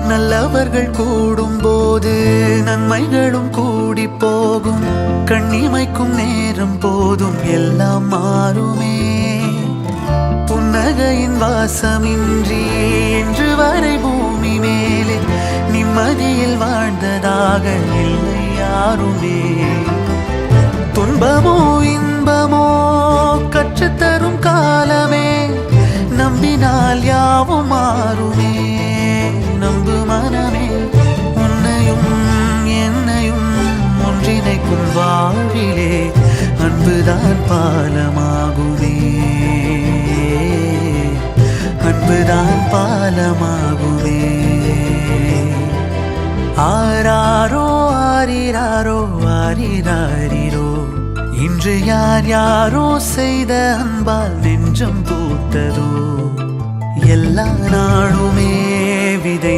நல்லவர்கள் கூடும் போது நன்மைகளும் கூடி போகும். கண்ணிமைக்கும் நேரம் போதும் எல்லாம் மாறுமே. புன்னகையின் வாசமின்றி என்று வரை பூமி மேலே நிம்மதியில் வாழ்ந்ததாக இல்லை யாருமே. துன்பமோ இன்பமோ கற்றுத்தரும் காலமே, நம்பினால் யாவும் மாறுமே. நம்பு மனமே, உன்னையும் என்னையும் ஒன்றிணைக்கும் வாழ்விலே அன்புதான் பாலமாகுமே. அன்புதான் பாலமாகுமே. ஆராரோ ஆரிராரோ ஆரிராரிரோ, இன்று யார் யாரோ செய்த அன்பால் நெஞ்சம் பூத்ததோ. எல்லா நாளுமே விதை